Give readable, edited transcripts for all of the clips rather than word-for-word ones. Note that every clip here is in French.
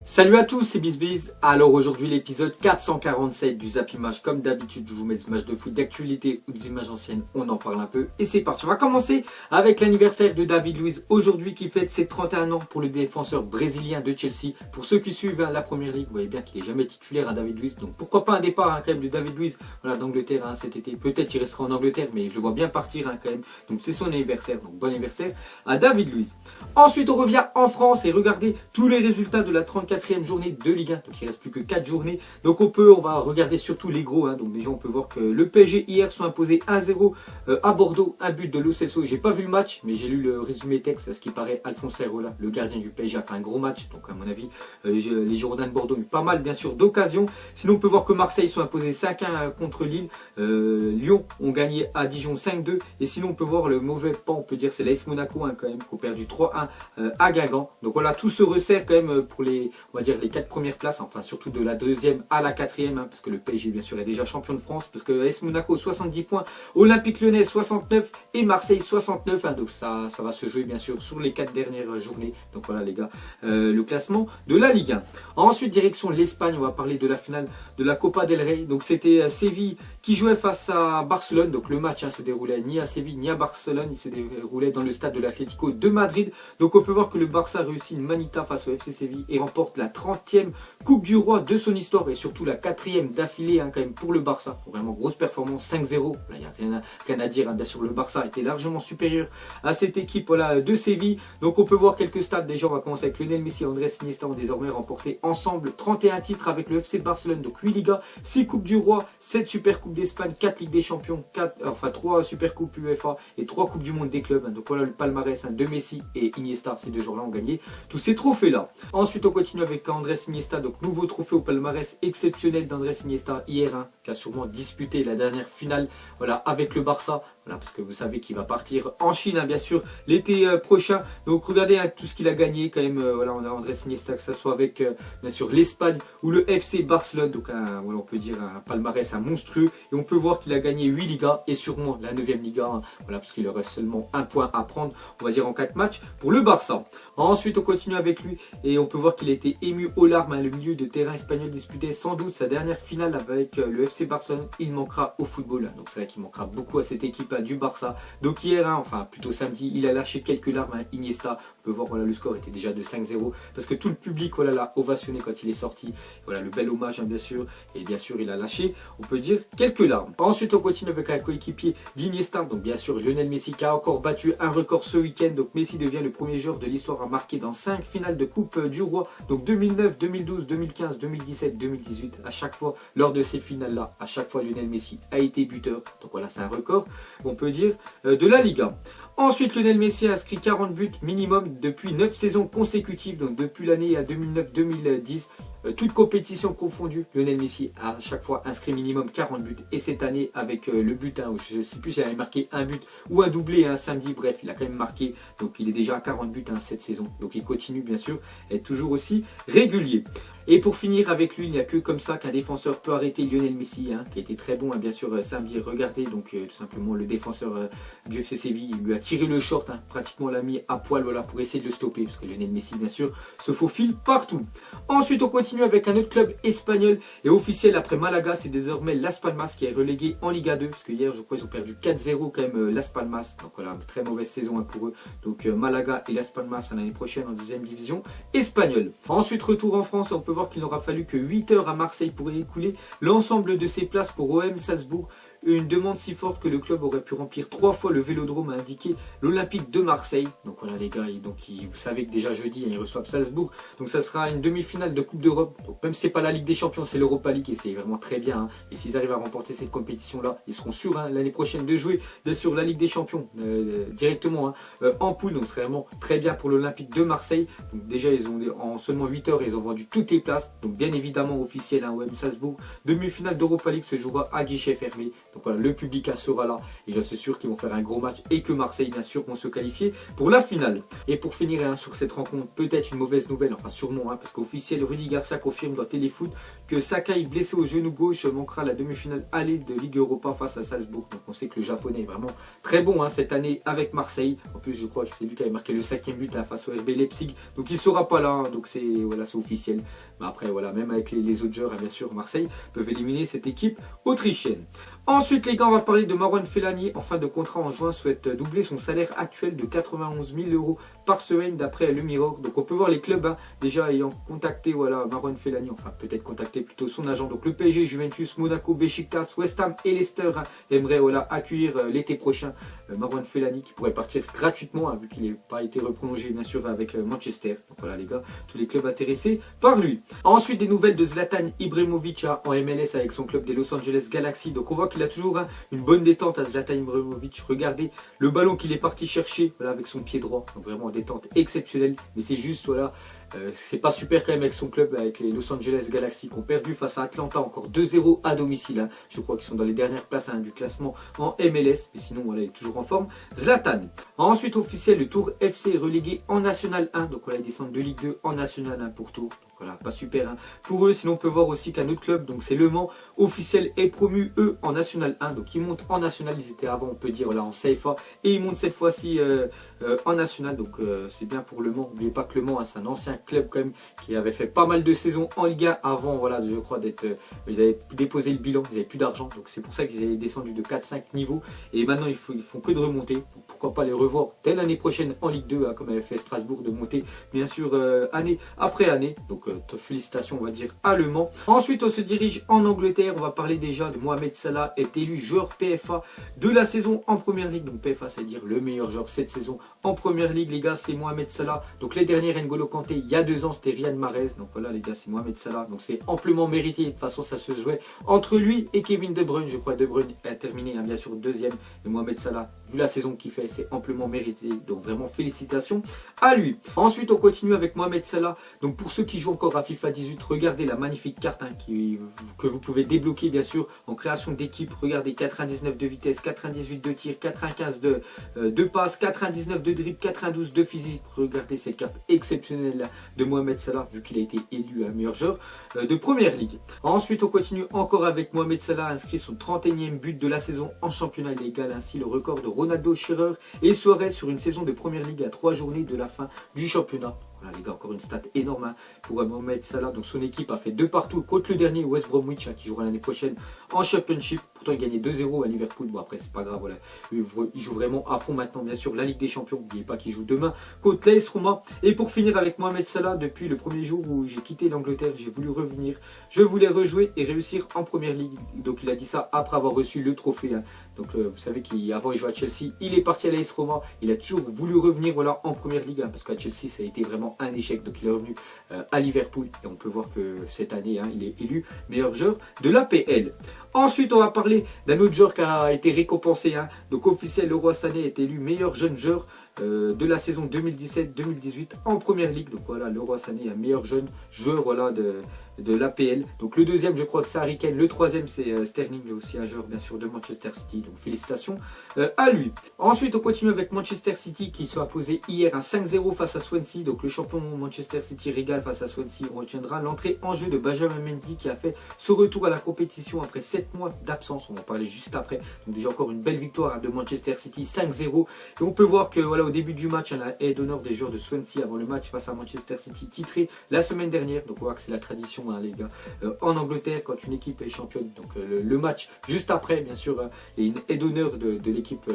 Salut à tous, c'est BizBiz. Alors aujourd'hui l'épisode 447 du Zap Image. Comme d'habitude, je vous mets des images de foot d'actualité ou des images anciennes, on en parle un peu. Et c'est parti, on va commencer avec l'anniversaire de David Luiz aujourd'hui qui fête ses 31 ans pour le défenseur brésilien de Chelsea. Pour ceux qui suivent la Première Ligue, vous voyez bien qu'il n'est jamais titulaire à David Luiz. Donc pourquoi pas un départ quand même de David Luiz d'Angleterre cet été. Peut-être il restera en Angleterre, mais je le vois bien partir quand même. Donc c'est son anniversaire, donc bon anniversaire à David Luiz. Ensuite on revient en France et regardez tous les résultats de la 34e journée de Ligue 1, donc il reste plus que 4 journées, donc on va regarder surtout les gros, donc déjà on peut voir que le PSG hier sont imposés 1-0 à Bordeaux, un but de Lo Celso. J'ai pas vu le match, mais j'ai lu le résumé texte, à ce qui paraît Alphonse Areola, le gardien du PSG, a fait un gros match, donc à mon avis les Girondins de Bordeaux ont eu pas mal bien sûr d'occasions. Sinon on peut voir que Marseille sont imposés 5-1 contre Lille, Lyon ont gagné à Dijon 5-2, et sinon on peut voir le mauvais pan, on peut dire c'est l'AS Monaco quand même, qui ont perdu 3-1 à Guingamp. Donc voilà, tout se resserre quand même pour les, on va dire les 4 premières places, enfin surtout de la 2e à la 4e, parce que le PSG bien sûr est déjà champion de France, parce que AS Monaco 70 points, Olympique Lyonnais 69 et Marseille 69, donc ça va se jouer bien sûr sur les 4 dernières journées. Donc voilà les gars, le classement de la Ligue 1. Ensuite direction l'Espagne, on va parler de la finale de la Copa del Rey. Donc c'était Séville qui jouait face à Barcelone, donc le match se déroulait ni à Séville ni à Barcelone, il se déroulait dans le stade de l'Atlético de Madrid. Donc on peut voir que le Barça réussit une manita face au FC Séville et remporte la 30e Coupe du Roi de son histoire, et surtout la 4e d'affilée quand même pour le Barça. Vraiment grosse performance, 5-0, il n'y a rien à dire, bien sûr le Barça était largement supérieur à cette équipe de Séville. Donc on peut voir quelques stats, déjà on va commencer avec Lionel Messi et Andrés Iniesta ont désormais remporté ensemble 31 titres avec le FC Barcelone, donc 8 Ligas, 6 Coupes du Roi, 7 Super Coupes d'Espagne, 4 Ligues des Champions, 3 Super Coupes UEFA et 3 Coupes du Monde des clubs. Donc voilà le palmarès de Messi et Iniesta, ces deux joueurs-là ont gagné tous ces trophées-là. Ensuite on continue avec Andrés Iniesta, donc nouveau trophée au palmarès exceptionnel d'Andrés Iniesta hier, qui a sûrement disputé la dernière finale avec le Barça. Parce que vous savez qu'il va partir en Chine bien sûr l'été prochain. Donc regardez tout ce qu'il a gagné quand même. On a Andrés Iniesta, que ce soit avec bien sûr l'Espagne ou le FC Barcelone. Donc on peut dire un palmarès monstrueux. Et on peut voir qu'il a gagné 8 Ligas et sûrement la 9e Liga. Parce qu'il reste seulement un point à prendre, on va dire en 4 matchs pour le Barça. Ensuite on continue avec lui et on peut voir qu'il a été ému aux larmes. Le milieu de terrain espagnol disputait sans doute sa dernière finale avec le FC Barcelone. Il manquera au football. Donc c'est vrai qu'il manquera beaucoup à cette équipe du Barça. Donc hier, enfin plutôt samedi, il a lâché quelques larmes. Iniesta, on peut voir le score était déjà de 5-0 parce que tout le public l'a ovationné quand il est sorti. Le bel hommage bien sûr, et bien sûr il a lâché, on peut dire, quelques larmes. Ensuite on continue avec un coéquipier d'Iniesta, donc bien sûr Lionel Messi, qui a encore battu un record ce week-end. Donc Messi devient le premier joueur de l'histoire à marquer dans 5 finales de Coupe du Roi, donc 2009, 2012, 2015, 2017, 2018. À chaque fois lors de ces finales là, à chaque fois Lionel Messi a été buteur. Donc voilà, c'est un record, on peut dire, de la Liga. Ensuite, Lionel Messi a inscrit 40 buts minimum depuis 9 saisons consécutives, donc depuis l'année 2009-2010. Toute compétition confondue, Lionel Messi a à chaque fois inscrit minimum 40 buts. Et cette année, avec le but, je ne sais plus s'il avait marqué un but ou un doublé samedi, bref, il a quand même marqué. Donc il est déjà à 40 buts cette saison. Donc il continue bien sûr à être toujours aussi régulier. Et pour finir avec lui, il n'y a que comme ça qu'un défenseur peut arrêter Lionel Messi, qui a été très bon bien sûr samedi. Regardez donc tout simplement le défenseur du FC Séville, il lui a tiré le short, pratiquement l'a mis à poil pour essayer de le stopper, parce que Lionel Messi bien sûr se faufile partout. Ensuite on continue avec un autre club espagnol et officiel après Malaga, c'est désormais Las Palmas qui est relégué en Liga 2, parce que hier je crois ils ont perdu 4-0 quand même Las Palmas. Donc voilà, très mauvaise saison pour eux. Donc Malaga et Las Palmas l'année prochaine en 2e division espagnole. Ensuite retour en France, on peut voir qu'il n'aura fallu que 8 heures à Marseille pour écouler l'ensemble de ses places pour OM Salzbourg. Une demande si forte que le club aurait pu remplir 3 fois le Vélodrome, a indiqué l'Olympique de Marseille. Donc voilà les gars, vous savez que déjà jeudi ils reçoivent Salzbourg. Donc ça sera une demi-finale de Coupe d'Europe. Donc même si c'est pas la Ligue des Champions, c'est l'Europa League et c'est vraiment très bien. Et s'ils arrivent à remporter cette compétition-là, ils seront sûrs l'année prochaine de jouer bien sûr la Ligue des Champions directement en poule. Donc c'est vraiment très bien pour l'Olympique de Marseille. Donc déjà ils ont en seulement 8 heures ils ont vendu toutes les places. Donc bien évidemment officiel OM Salzbourg. Demi-finale d'Europa League se jouera à guichet fermé. Donc voilà, le public sera là et je suis sûr qu'ils vont faire un gros match et que Marseille bien sûr vont se qualifier pour la finale. Et pour finir hein, sur cette rencontre, peut-être une mauvaise nouvelle, enfin sûrement hein, parce qu'officiel Rudy Garcia confirme dans Téléfoot que Sakai blessé au genou gauche manquera la demi-finale aller de Ligue Europa face à Salzbourg. Donc on sait que le japonais est vraiment très bon hein, cette année avec Marseille. En plus je crois que c'est lui qui avait marqué le 5e but là, face au RB Leipzig. Donc il ne sera pas là, hein, donc c'est voilà, officiel. Mais après voilà, même avec les autres joueurs, hein, bien sûr Marseille peuvent éliminer cette équipe autrichienne. Ensuite les gars, on va parler de Marouane Fellaini. En fin de contrat en juin, souhaite doubler son salaire actuel de 91 000 € par semaine d'après le Mirror. Donc on peut voir les clubs hein, déjà ayant contacté voilà, Marouane Fellaini, enfin peut-être contacté plutôt son agent. Donc le PSG, Juventus, Monaco, Beşiktaş, West Ham et Leicester hein, aimeraient voilà, accueillir l'été prochain Marouane Fellaini qui pourrait partir gratuitement hein, vu qu'il n'a pas été reprolongé bien sûr avec Manchester. Donc voilà les gars, tous les clubs intéressés par lui. Ensuite des nouvelles de Zlatan Ibrahimovic hein, en MLS avec son club des Los Angeles Galaxy. Donc on voit qu'il a toujours hein, une bonne détente à Zlatan Ibrahimovic. Regardez le ballon qu'il est parti chercher voilà, avec son pied droit. Donc vraiment détente exceptionnelle. Mais c'est juste voilà, c'est pas super quand même avec son club, avec les Los Angeles Galaxy qui ont perdu face à Atlanta encore 2-0 à domicile. Hein. Je crois qu'ils sont dans les dernières places hein, du classement en MLS. Mais sinon voilà, il est toujours en forme. Zlatan. Ensuite officiel, le Tour FC est relégué en National 1. Donc voilà, ils descendent de Ligue 2 en National 1 pour Tours. Voilà, pas super hein, pour eux. Sinon on peut voir aussi qu'un autre club, donc c'est Le Mans, officiel est promu eux en National 1. Donc ils montent en National, ils étaient avant on peut dire là en CFA et ils montent cette fois-ci en National. Donc c'est bien pour Le Mans. N'oubliez pas que Le Mans hein, c'est un ancien club quand même qui avait fait pas mal de saisons en Ligue 1 avant voilà, je crois d'être... ils avaient déposé le bilan, ils n'avaient plus d'argent. Donc c'est pour ça qu'ils avaient descendu de 4-5 niveaux. Et maintenant ils font que de remonter. Donc, pourquoi pas les revoir dès l'année prochaine en Ligue 2 hein, comme avait fait Strasbourg, de monter bien sûr année après année. Donc félicitations on va dire à Le Mans. Ensuite on se dirige en Angleterre, on va parler déjà de Mohamed Salah est élu joueur PFA de la saison en Première Ligue. Donc PFA c'est à dire le meilleur joueur cette saison en Première Ligue les gars, c'est Mohamed Salah. Donc les dernières N'Golo Kanté il y a 2 ans c'était Riyad Mahrez. Donc voilà les gars, c'est Mohamed Salah. Donc c'est amplement mérité, de toute façon ça se jouait entre lui et Kevin De Bruyne. Je crois De Bruyne a terminé hein, bien sûr deuxième, mais Mohamed Salah vu la saison qu'il fait c'est amplement mérité. Donc vraiment félicitations à lui. Ensuite on continue avec Mohamed Salah. Donc pour ceux qui jouent encore à FIFA 18, regardez la magnifique carte hein, que vous pouvez débloquer bien sûr en création d'équipe. Regardez 99 de vitesse, 98 de tir, 95 de passe, 99 de dribble, 92 de physique. Regardez cette carte exceptionnelle là, de Mohamed Salah vu qu'il a été élu meilleur joueur de Première Ligue. Ensuite on continue encore avec Mohamed Salah, inscrit son 31e but de la saison en championnat. Il égale ainsi le record de Ronaldo, Shearer et Suarez sur une saison de Première Ligue à 3 journées de la fin du championnat. Voilà les gars, encore une stat énorme hein, pour Mohamed Salah. Donc son équipe a fait 2 partout contre le dernier West Bromwich hein, qui jouera l'année prochaine en Championship. Pourtant il gagnait 2-0 à Liverpool. Bon après c'est pas grave, voilà. Il joue vraiment à fond maintenant bien sûr la Ligue des Champions. N'oubliez pas qu'il joue demain contre l'AS Roma. Et pour finir avec Mohamed Salah, depuis le premier jour où j'ai quitté l'Angleterre, j'ai voulu revenir. Je voulais rejouer et réussir en Première Ligue. Donc il a dit ça après avoir reçu le trophée hein. Donc vous savez qu'avant il jouait à Chelsea, il est parti à l'AS Roma. Il a toujours voulu revenir voilà, en Première Ligue hein, parce qu'à Chelsea ça a été vraiment un échec. Donc il est revenu à Liverpool et on peut voir que cette année hein, il est élu meilleur joueur de l'APL. Ensuite on va parler d'un autre joueur qui a été récompensé hein. Donc officiel, Leroy Sané est élu meilleur jeune joueur de la saison 2017-2018 en Première Ligue. Donc voilà, Leroy Sané, un meilleur jeune joueur voilà, de l'APL. Donc le deuxième je crois que c'est Harry Kane, le troisième c'est Sterling, aussi un joueur bien sûr de Manchester City. Donc félicitations à lui. Ensuite on continue avec Manchester City qui se sont imposés hier un 5-0 face à Swansea. Donc le champion Manchester City régale face à Swansea. On retiendra l'entrée en jeu de Benjamin Mendy qui a fait son retour à la compétition après 7 mois d'absence. On va en parler juste après. Donc déjà encore une belle victoire hein, de Manchester City 5-0. Et on peut voir que voilà, au début du match, la haie d'honneur des joueurs de Swansea avant le match face à Manchester City titré la semaine dernière. Donc on voit que c'est la tradition hein, les gars en Angleterre quand une équipe est championne. Donc le match juste après bien sûr il y a une haie d'honneur de l'équipe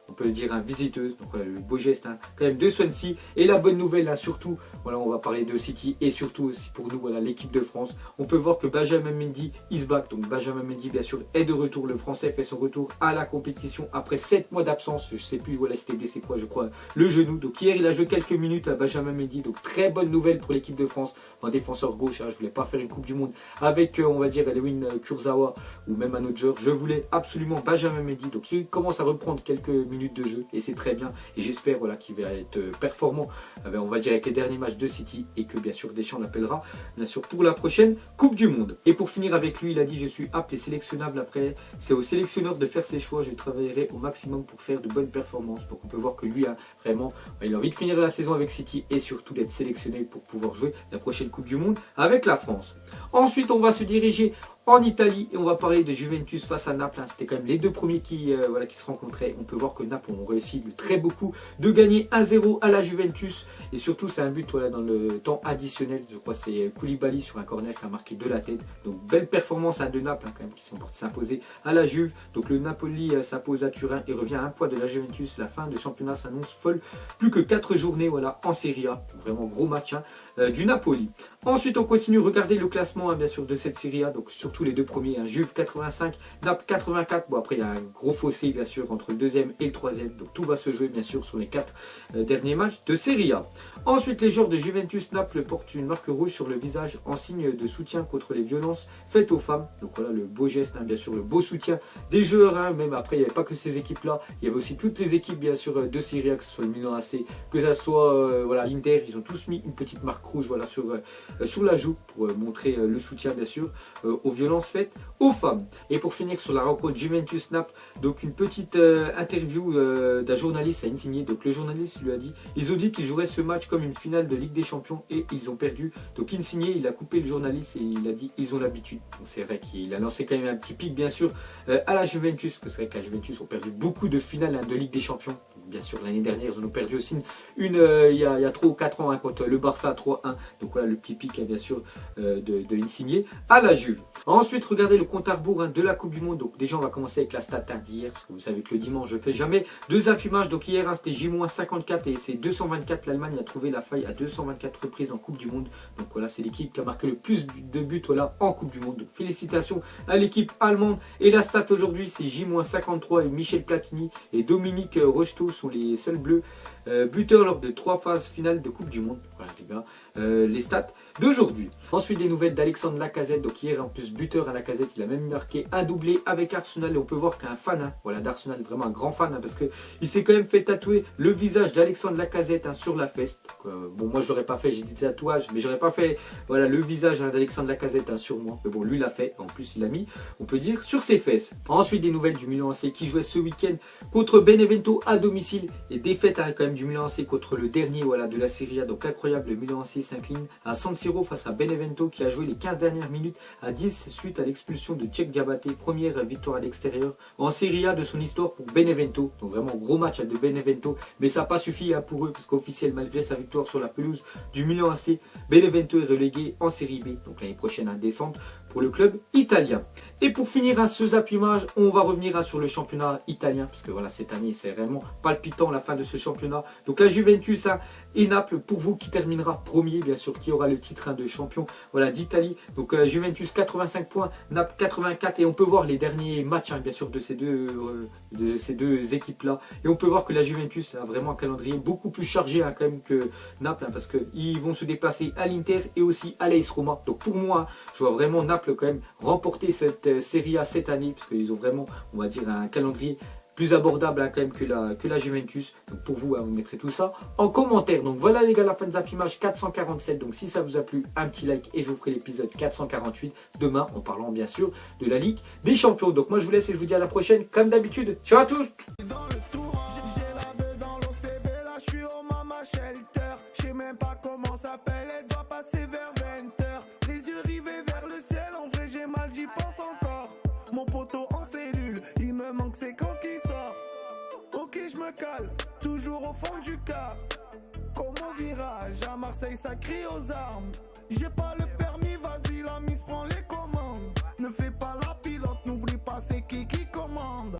on peut dire visiteuse. Donc voilà le beau geste hein, quand même de Swansea. Et la bonne nouvelle là surtout, voilà on va parler de City et surtout aussi pour nous voilà l'équipe de France. On peut voir que Benjamin Mendy is back. Donc Benjamin Mendy bien sûr est de retour. Le Français fait son retour à la compétition après 7 mois d'absence. Je sais plus voilà c'était blessé quoi je crois le genou. Donc hier il a joué quelques minutes à Benjamin Mendy. Donc très bonne nouvelle pour l'équipe de France. En défenseur gauche hein, je voulais pas faire une Coupe du Monde avec on va dire Lewin Kurzawa ou même un autre joueur. Je voulais absolument Benjamin Mendy. Donc il commence à reprendre quelques minutes minutes de jeu et c'est très bien. Et j'espère voilà, qu'il va être performant, on va dire avec les derniers matchs de City et que bien sûr Deschamps l'appellera bien sûr pour la prochaine Coupe du Monde. Et pour finir avec lui, il a dit je suis apte et sélectionnable après. C'est au sélectionneur de faire ses choix. Je travaillerai au maximum pour faire de bonnes performances. Donc on peut voir que lui a vraiment, il a envie de finir la saison avec City et surtout d'être sélectionné pour pouvoir jouer la prochaine Coupe du Monde avec la France. Ensuite, on va se diriger en Italie et on va parler de Juventus face à Naples. C'était quand même les deux premiers qui se rencontraient. On peut voir que Naples ont réussi de très beaucoup de gagner 1-0 à la Juventus et surtout c'est un but dans le temps additionnel. Je crois que c'est Koulibaly sur un corner qui a marqué de la tête. Donc belle performance de Naples quand même qui sont partis s'imposer à la Juve. Donc le Napoli s'impose à Turin et revient à un point de la Juventus. La fin de championnat s'annonce folle. Plus que 4 journées en Serie A. Vraiment gros match du Napoli. Ensuite on continue, regardez le classement bien sûr de cette Serie A. Donc surtout les deux premiers, Juve 85, Naples 84. Bon après il y a un gros fossé bien sûr entre le deuxième et le troisième. Donc tout va se jouer bien sûr sur les 4 derniers matchs de Serie A. Ensuite les joueurs de Juventus Naples portent une marque rouge sur le visage en signe de soutien contre les violences faites aux femmes. Donc voilà le beau geste, bien sûr le beau soutien des joueurs. Même après il n'y avait pas que ces équipes là, il y avait aussi toutes les équipes bien sûr de Serie A, que ce soit le Milan AC, que ce soit l'Inter. Ils ont tous mis une petite marque rouge sur la joue pour montrer le soutien bien sûr aux violences faites aux femmes. Et pour finir sur la rencontre Juventus-Naples, donc une petite interview d'un journaliste à Insigne. Donc le journaliste lui a dit, ils ont dit qu'ils joueraient ce match comme une finale de Ligue des Champions et ils ont perdu. Donc Insigne il a coupé le journaliste et il a dit ils ont l'habitude. C'est vrai qu'il a lancé quand même un petit pic bien sûr à la Juventus, parce que c'est vrai que la Juventus ont perdu beaucoup de finales de Ligue des Champions. Bien sûr l'année dernière ils en ont perdu aussi il y a 3 ou 4 ans contre le Barça 3-1. Donc voilà le petit pic bien sûr de Insigne à la Juve. Ensuite regardez le compte à rebours de la Coupe du Monde. Donc déjà on va commencer avec la stat d'hier, parce que vous savez que le dimanche je fais jamais de zappimage. Donc hier c'était J-54 et c'est 224. L'Allemagne a trouvé la faille à 224 reprises en Coupe du Monde. Donc voilà c'est l'équipe qui a marqué le plus de buts en Coupe du Monde. Donc félicitations à l'équipe allemande. Et la stat aujourd'hui c'est J-53 et Michel Platini et Dominique Rocheteau sont les seuls bleus buteurs lors de 3 phases finales de Coupe du Monde. Voilà les gars, les stats d'aujourd'hui. Ensuite des nouvelles d'Alexandre Lacazette. Donc hier en plus buteur à Lacazette, il a même marqué un doublé avec Arsenal et on peut voir qu'un fan d'Arsenal, vraiment un grand fan parce que il s'est quand même fait tatouer le visage d'Alexandre Lacazette sur la fesse. Donc, bon moi je l'aurais pas fait, j'ai des tatouages mais j'aurais pas fait le visage d'Alexandre Lacazette sur moi. Mais bon lui l'a fait, en plus il l'a mis on peut dire sur ses fesses. Ensuite des nouvelles du Milan AC qui jouait ce week-end contre Benevento à domicile et défaite quand même du Milan AC contre le dernier de la Serie A. Donc incroyable, le Milan AC s'incline à San Siro face à Benevento qui a joué les 15 dernières minutes à 10 suite à l'expulsion de Cech Diabaté. Première victoire à l'extérieur en Serie A de son histoire pour Benevento. Donc vraiment gros match de Benevento, mais ça n'a pas suffi pour eux parce qu'officiel malgré sa victoire sur la pelouse du Milan AC, Benevento est relégué en Série B. Donc l'année prochaine à descente pour le club italien. Et pour finir ce zappimage, on va revenir sur le championnat italien parce que cette année c'est vraiment palpitant la fin de ce championnat. Donc la Juventus et Naples pour vous qui terminera premier bien sûr, qui aura le titre de champion d'Italie. Donc Juventus 85 points, Naples 84 et on peut voir les derniers matchs bien sûr de ces deux équipes là et on peut voir que la Juventus a vraiment un calendrier beaucoup plus chargé quand même que Naples parce qu'ils vont se déplacer à l'Inter et aussi à l'AS Roma. Donc pour moi je vois vraiment Naples quand même remporter cette Serie A cette année parce qu'ils ont vraiment on va dire un calendrier plus abordable quand même que la Juventus. Donc pour vous, vous mettrez tout ça en commentaire. Donc voilà les gars, la fin de Zappimage 447. Donc si ça vous a plu, un petit like et je vous ferai l'épisode 448 demain en parlant bien sûr de la Ligue des Champions. Donc moi je vous laisse et je vous dis à la prochaine comme d'habitude. Ciao à tous. Je sais même pas comment s'appelle, elle doit passer vers 20h. Les yeux rivés vers le ciel, en vrai j'ai mal, j'y pense encore. Mon poteau en cellule, il me manque c'est quand qui sort. Ok je me cale, toujours au fond du car. Comme au virage, à Marseille ça crie aux armes. J'ai pas le permis, vas-y la mise prend les commandes. Ne fais pas la pilote, n'oublie pas c'est qui commande.